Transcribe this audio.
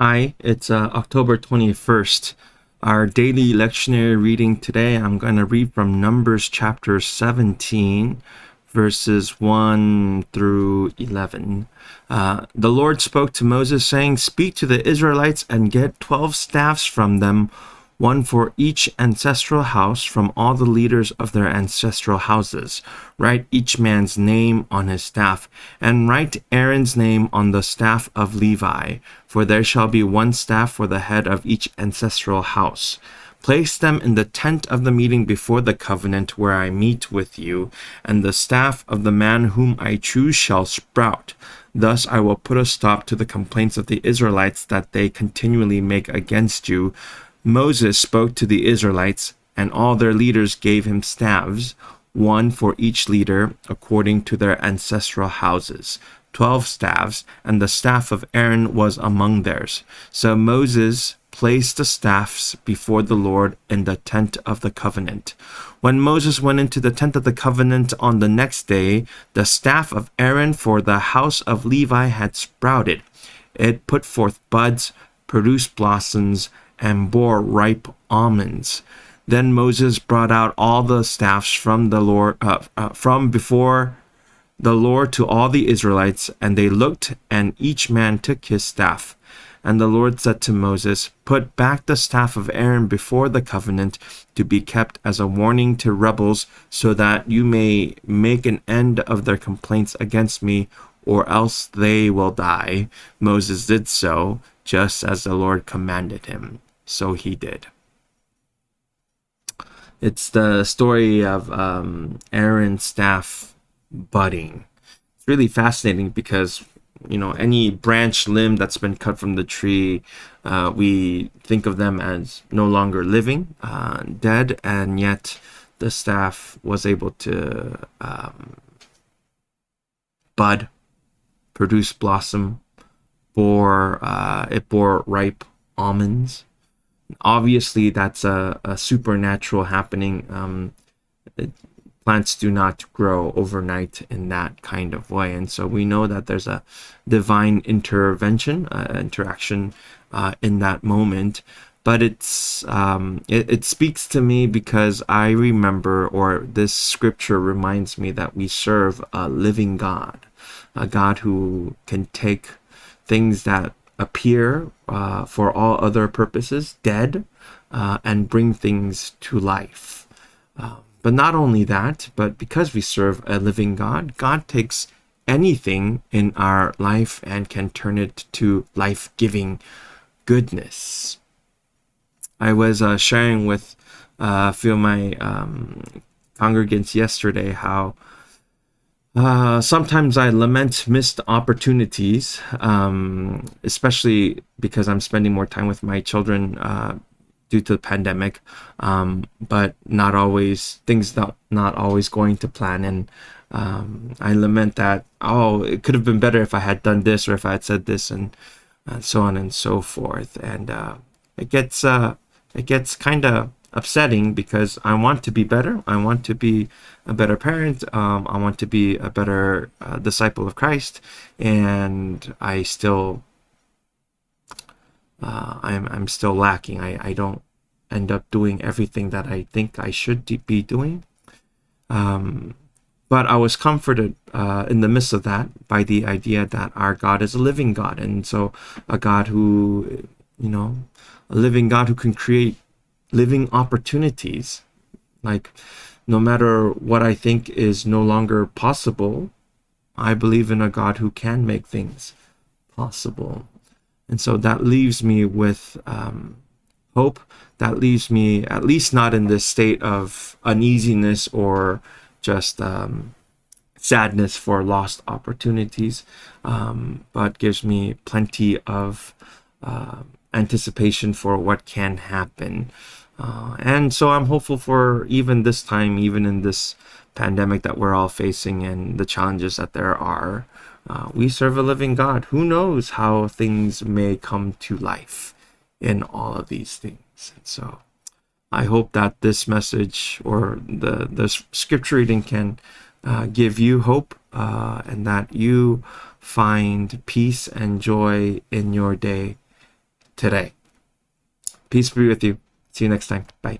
Hi, it's October 21st. Our daily lectionary reading today, I'm going to read from Numbers chapter 17, verses 1 through 11. The Lord spoke to Moses, saying, "Speak to the Israelites and get 12 staffs from them, one for each ancestral house from all the leaders of their ancestral houses. Write each man's name on his staff, and write Aaron's name on the staff of Levi, for there shall be one staff for the head of each ancestral house. Place them in the tent of the meeting before the covenant where I meet with you, and the staff of the man whom I choose shall sprout. Thus I will put a stop to the complaints of the Israelites that they continually make against you." Moses spoke to the Israelites, and all their leaders gave him staves, one for each leader, according to their ancestral houses, 12 staffs, and the staff of Aaron was among theirs. So Moses placed the staffs before the Lord in the tent of the covenant. When Moses went into the tent of the covenant on the next day, the staff of Aaron for the house of Levi had sprouted. It put forth buds, produced blossoms, and bore ripe almonds. Then Moses brought out all the staffs from the Lord, from before the Lord to all the Israelites, and they looked, and each man took his staff. And the Lord said to Moses, "Put back the staff of Aaron before the covenant, to be kept as a warning to rebels, so that you may make an end of their complaints against me, or else they will die." Moses did so, just as the Lord commanded him. So he did. It's the story of Aaron's staff budding. It's really fascinating because, any branch limb that's been cut from the tree, we think of them as no longer living, dead, and yet the staff was able to bud, produce blossom, it bore ripe almonds. Obviously, that's a supernatural happening. Plants do not grow overnight in that kind of way. And so we know that there's a divine interaction in that moment. But it speaks to me because I remember, or this scripture reminds me, that we serve a living God, a God who can take things that appear for all other purposes dead, and bring things to life. But not only that, but because we serve a living God, God takes anything in our life and can turn it to life-giving goodness. I was sharing with a few of my congregants yesterday how sometimes I lament missed opportunities, especially because I'm spending more time with my children due to the pandemic, but not always going to plan. And I lament that, it could have been better if I had done this, or if I had said this, and so on and so forth. And it gets kind of upsetting because I want to be better. I want to be a better parent. I want to be a better disciple of Christ, and I'm still lacking. I don't end up doing everything that I think I should be doing. But I was comforted in the midst of that by the idea that our God is a living God, and so a God who, a living God who can create living opportunities. Like, no matter what I think is no longer possible, I believe in a God who can make things possible. And so that leaves me with hope. That leaves me at least not in this state of uneasiness or just sadness for lost opportunities, but gives me plenty of anticipation for what can happen. And so I'm hopeful for even this time, even in this pandemic that we're all facing and the challenges that there are. We serve a living God. Who knows how things may come to life in all of these things. And so I hope that this message, or the scripture reading, can give you hope, and that you find peace and joy in your day today. Peace be with you. See you next time. Bye.